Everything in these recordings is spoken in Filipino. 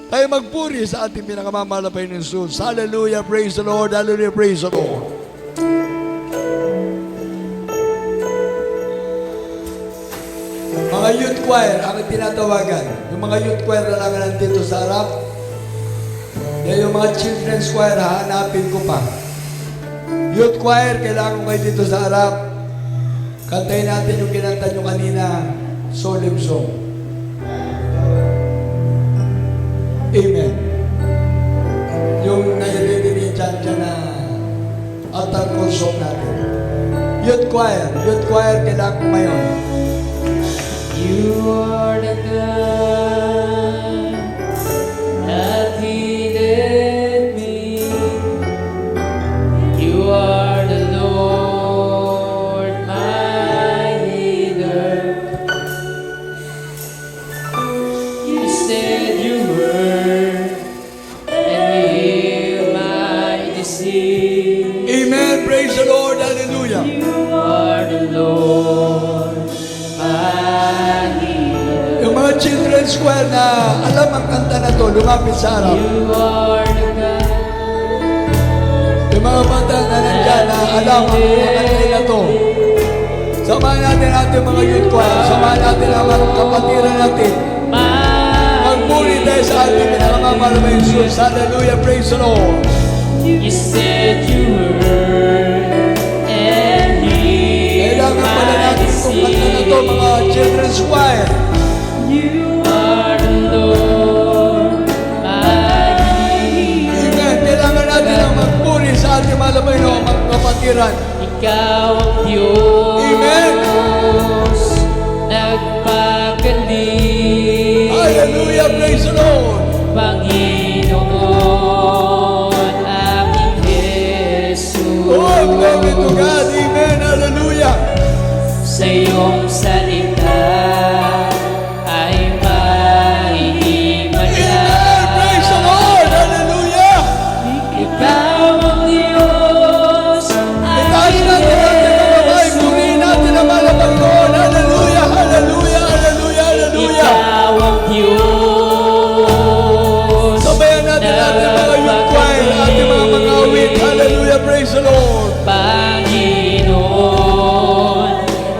tayo magpuri sa ating pinakamamahal na Panginoon Jesus. Hallelujah, praise the Lord, hallelujah, praise the Lord. Mga youth choir, ang tinatawagan. Yung mga youth choir na lang nandito sa harap. Yan yung mga children's choir, hahanapin ko pa. Youth choir, kailangan ko kayo dito sa harap. Kantayin natin yung kinanta nyo kanina, solemn song. Amen. Yung naliliti dyan na altar call song natin. Youth choir, kailangan ko ngayon. You are the God that healed me. You are the Lord, my healer. You said you were and healed my disease. Amen. Praise the Lord. Hallelujah. You are the Lord, my healer. Yung mga children's choir na alam ang kanta na to, lumapit sa harap. You are the God. Yung mga bata na nandyan na alam ang mga kanta na to. Samahan natin ating mga youth choir. Samahan natin ang mga kapatiran natin. Magpuri tayo sa ating pinakamamahal na Jesus. Hallelujah. Praise the Lord. You said you were and Kailangan pala natin itong kanta na to, mga children's choir. You are the Lord, my healer. Amen. Kailangan natin ang magpuri sa ating mga Panginoon, mga kapatiran. Ikaw ang Diyos. Amen. Nagpagaling. Hallelujah. Praise the Lord. Panginoon, aming Jesus. Oh, glory to God. Amen. Hallelujah. Sa iyong salita ay mahihimala. Amen. Praise the Lord. Hallelujah. Ikaw ang Diyos, Itaas natin natin mga kamay. Purihin natin ang mga Panginoon. Hallelujah. Hallelujah. Hallelujah. Hallelujah. ikaw ang Diyos. Sabayan natin natin mga youth choir, ating mga awit. Hallelujah. Praise the Lord. Panginoon,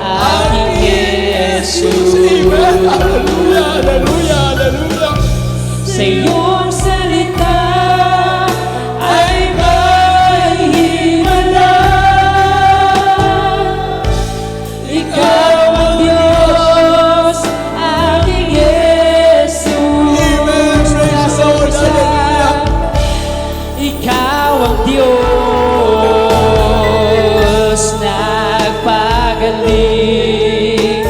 aking Jesus. Amen. Hallelujah. Hallelujah. Hallelujah. Sa iyong salita ay mahihimala. Ikaw ang Diyos, aking Jesus. Amen. Praise the Lord. Hallelujah. Ikaw ang Diyos, nagpagaling.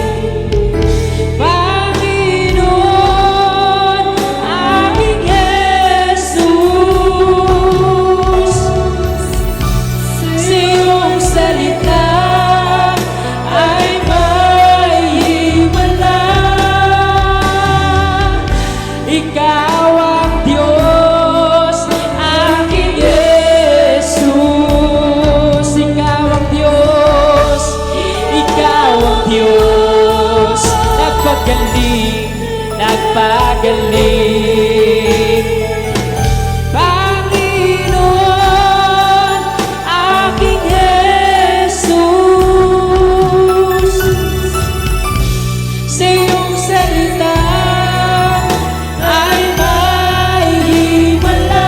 Panginoon, aking Jesus. Sa iyong salita ay mahihimala. Ikaw ang Diyos, aking Jesus. Ikaw ang Diyos, ikaw ang Diyos. Nagpagaling, nagpagaling. Panginoon, aking Jesus. Sa iyong salita ay mahihimala.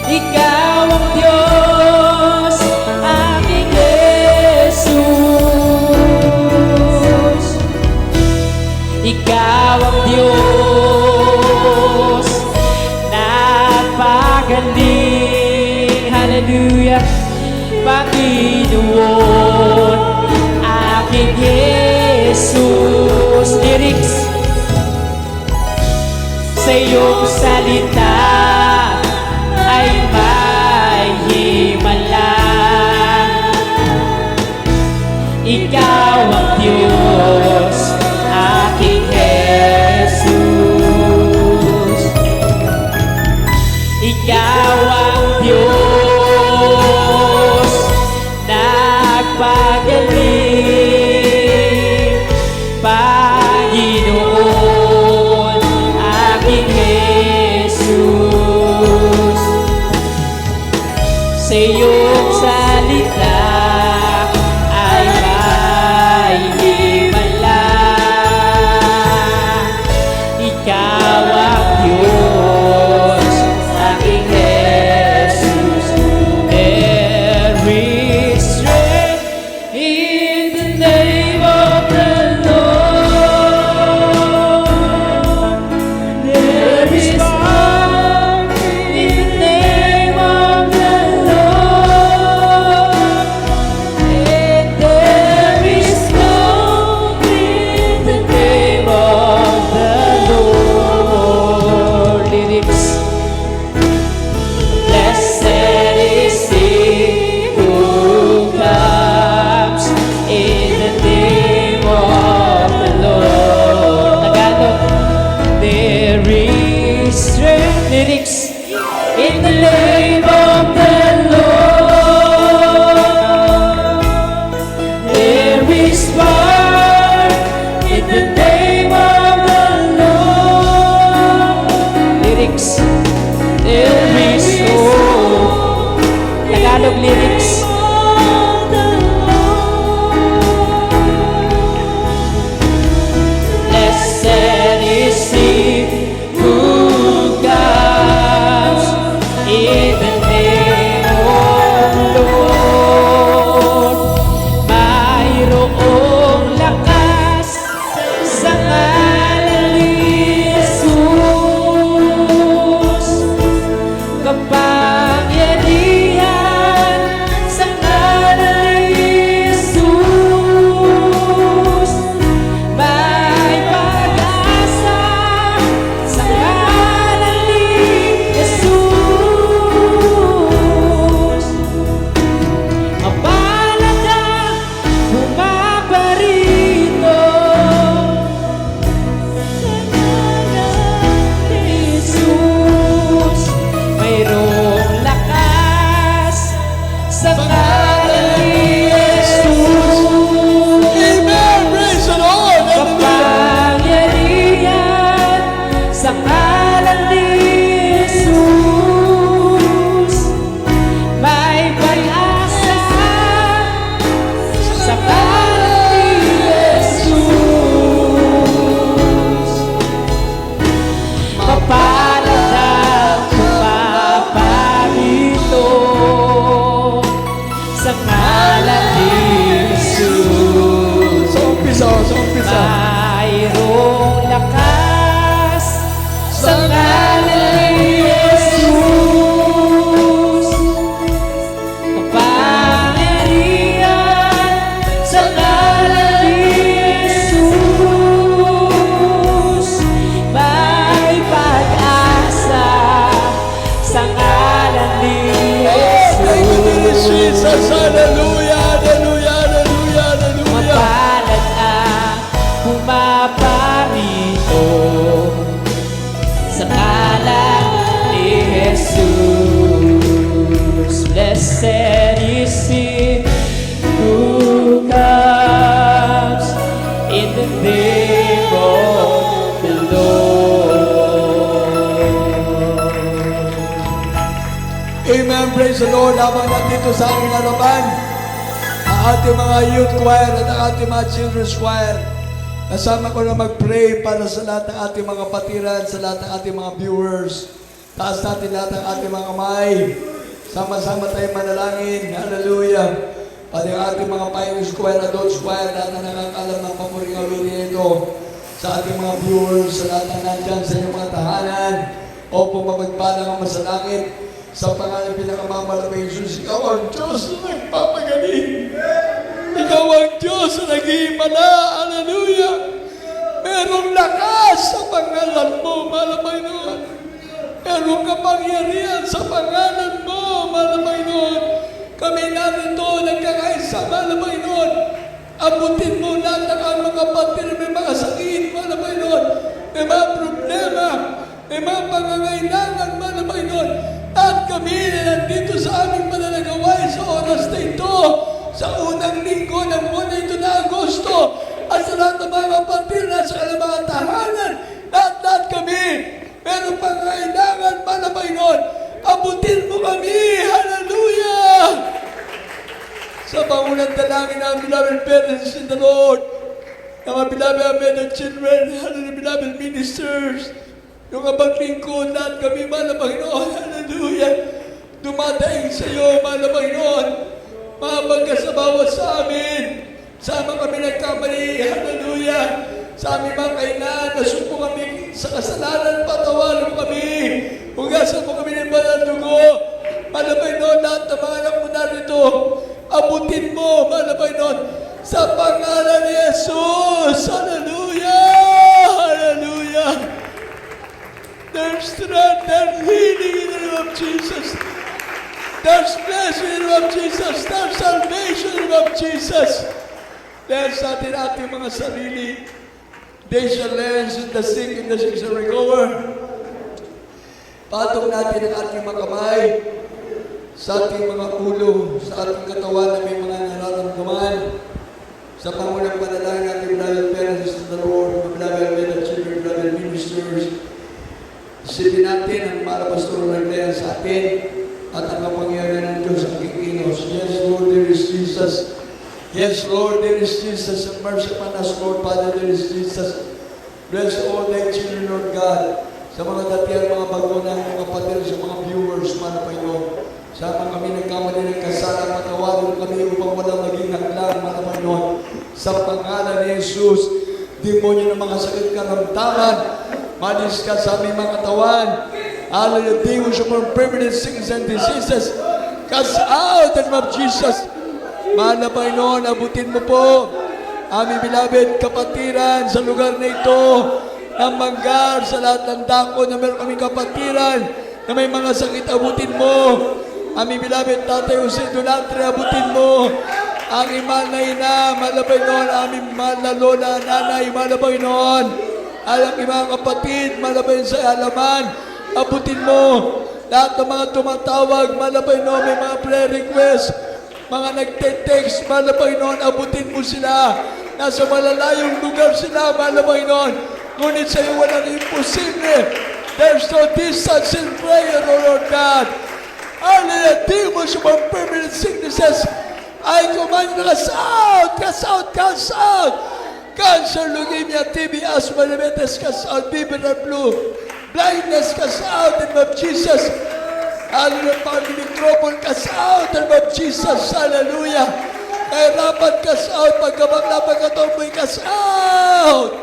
Ikaw ang Diyos, aking Jesus. Ikaw ang Diyos, napagaling. Hallelujah. Panginoon, aking Jesus. Lyrics. Sa iyong salita ay mahihimala. Ikaw ang Diyos, aking Jesus. Ikaw ang Diyos, nagpagaling. Panginoon, There is strength, lyrics, in the name of the Lord. There is power in the name of the Lord. Lyrics, there is hope. Tagalog lyrics. Blessed is he who comes in the name of the Lord. Mayroong lakas sa ngalan ni Jesus, kapangyarihan sa ngalan ni Jesus. May pag-asa sa ngalan ni Jesus. Mapalad ang bumabarito sa ngalan ni Jesus. Mayroong lakas sa ngalan ni Jesus. Amen! Praise the Lord! Kapangyarihan sa ngalan ni Jesus. May pag-asa sa ngalan ni Jesus. Mapalad ang pumaparito sa ngalan ni Jesus. Sa umpisa. Mayroong lakas sa ngalan ni Jesus. Kapangyarihan sa ngalan ni Jesus. May pag-asa sa ngalan ni Thank you, Jesus. Jesus. Hallelujah, hallelujah, hallelujah, hallelujah. Mapalad ang pumaparito sa ngalan ni Jesus. Blessed is he who comes in the name of the Lord. Amen. Praise the Lord. Habang nandito sa aming harapan, ang ating mga youth choir at ang ating mga children's choir, kasama ko na mag-pray para sa lahat ng ating mga patiran, sa lahat ng ating mga viewers. Taas natin lahat ng ating mga kamay. Sama-sama tayo manalangin. Hallelujah. Pati ang ating mga pioneers choir, adults choir, lahat na nakakalam ng pamuring aluri ito. Sa ating mga viewers, sa lahat na nandyan sa inyong mga tahanan. Opo, mapagpalang ang masalangit. Sa pangalan pinakamamalabay Jesus, ikaw ang Diyos na nagpapagaling. Ikaw ang Diyos na nag-iimala. Hallelujah. Merong lakas sa pangalan mo, malamay noon. Merong kapangyarihan sa pangalan mo, malamay noon. Kami narito nagkakaisa, malamay noon. Abutin mo lahat ng ang mga patir, may mga sakit, malamay noon. May mga problema, may mga pangangailangan, malamay noon. At kami na nandito sa aming mananagaway sa oras na ito, sa unang linggo ng buwan na ito na Agosto, at sa lahat ng mga kapatid na sa mga tahanan, lahat kami, meron pang kailangan, malabay nun, abutin mo kami, hallelujah! Sa pangunang dalangin ng beloved parents in the Lord, ng mga beloved children, hallelujah, beloved ministers, yung abang lingkod, lahat kami, malabay nun, hallelujah! Dumadaing sa iyo, malabay nun, mabag ka sa bawat sa amin. Sama kami nagkamali. Hallelujah. Sa aming mga kainan, nasupo kami sa kasalanan, patawarin mo kami. Hugasan mo kami ng banal dugo. Malabay nun, lahat ng mga anak mo narito. Abutin mo, malabay nun, sa pangalan ni Jesus. Hallelujah. Hallelujah. There's strength, there's healing in the name of Jesus. There's blessing in the name of Jesus. There's salvation in the name of Jesus. Dahil sa atin ating mga sarili, They shall lay hands on the sick and the sick shall recover. Patong natin ang ating mga kamay sa ating mga ulo, sa ating katawan na may mga nararamdaman. Sa pangulang panalangin natin, beloved parents of the Lord, beloved children, beloved ministers, isipin natin ang mga pastor na naglayan sa atin at ang kapangyarihan ng Diyos ang kikinos. Yes, Lord, there is Jesus. Yes, Lord, there is Jesus. Have mercy upon us, Lord, Father, there is Jesus. Bless all thy children, Lord God. Sa mga datihan, mga bagunan, mga kapatid, sa mga viewers, mga Panginoon. Sa mga kami nagkamali ng kasala, patawarin kami upang walang maging naklang, mga Panginoon. Sa pangalan ni Jesus, demonyo ng mga sakit karamdaman, malis ka sa aming mga katawan. Hallelujah, demons of our permanent sickness and diseases. Cast out in the name of Jesus. Mahal na Panginoon, abutin mo po aming beloved kapatiran sa lugar na ito ng manggar sa lahat ng dako na meron kaming kapatiran na may mga sakit, abutin mo. Aming beloved Tatay Jose Donatre, abutin mo. Ang mahal na ina, mahal na Panginoon, aming mahal na lola, nanay, mahal na Panginoon. Alam mga kapatid, mahal na Panginoon sa alaman, abutin mo. Lahat ng mga tumatawag, mahal na Panginoon, may mga prayer request, mga nagte-text, mahal na Panginoon, abutin mo sila. Nasa malalayong lugar sila, mahal na Panginoon. Ngunit sa iyo walang imposible. There's no distance in prayer, O Lord God. Hallelujah, demons of our permanent sicknesses, I command you to cast out, cast out, cast out. Cancer, leukemia, TB, asthma, diabetes, cast out, fever, flu, blindness, cast out in the name of Jesus. Hallelujah, family trouble, cast out in the name of Jesus. Hallelujah. Kahirapan, cast out. Pagkabakla, pagkatomboy, cast out.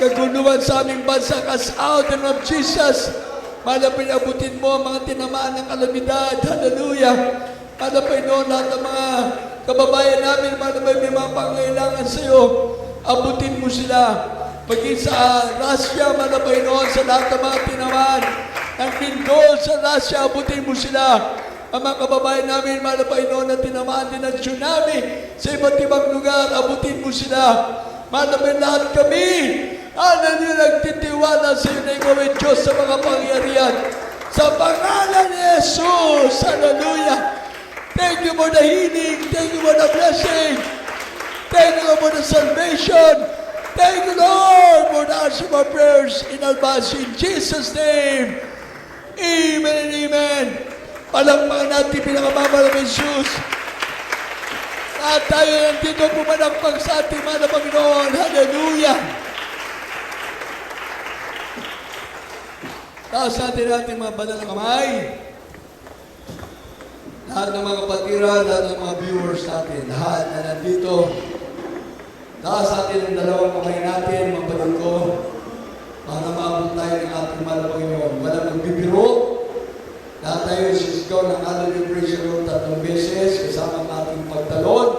Kaguluhan sa aming bansa, cast out in the name of Jesus. Malapit abutin mo ang mga tinamaan ng kalamidad. Hallelujah. Malapit noon lahat ng mga kababayan namin, malapit may mga pangailangan sa iyo. Abutin mo sila. Paging sa Russia, malapit noon sa lahat ng mga tinamaan ng lindol sa Russia, abutin mo sila. Ang mga kababayan namin, malapit noon na tinamaan din ng tsunami sa iba't ibang lugar, abutin mo sila. Malapit lahat kami. Hallelujah, nagtitiwala sa iyo na ikaw ay Diyos sa mga pangyarihan. Sa pangalan ni Jesus, hallelujah. Thank you for the healing. Thank you for the blessing. Thank you for the salvation. Thank you, Lord, for the answer of our prayers in advance. In Jesus' name, amen and amen. Palakpakan natin pinakamamahal ng Jesus. At tayo nandito pumalakpak sa ating mga Panginoon. Hallelujah. Taas natin ating mga banal na kamay. Lahat ng mga kapatiran, lahat ng mga viewers natin, lahat na nandito. Taas natin ang dalawang kamay natin, mga banal ko, para maabot tayo ng ating mahal na Panginoon. Walang nagbibiro. Lahat tayo sisigaw ng Hallelujah, praise the Lord 3 beses, kasama ang ating pagtalon.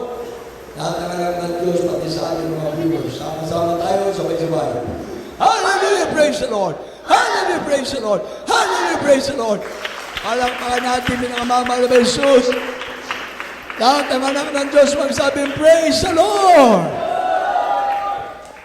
Lahat ng anak ng Diyos, pati sa ating mga viewers. Sama-sama tayo, sabay-sabay. Hallelujah, praise the Lord! Hallelujah, praise the Lord! Hallelujah, praise the Lord! Palakpakan natin pinangamamahal na Jesus. Lahat ng anak ng Diyos magsabing, praise the Lord!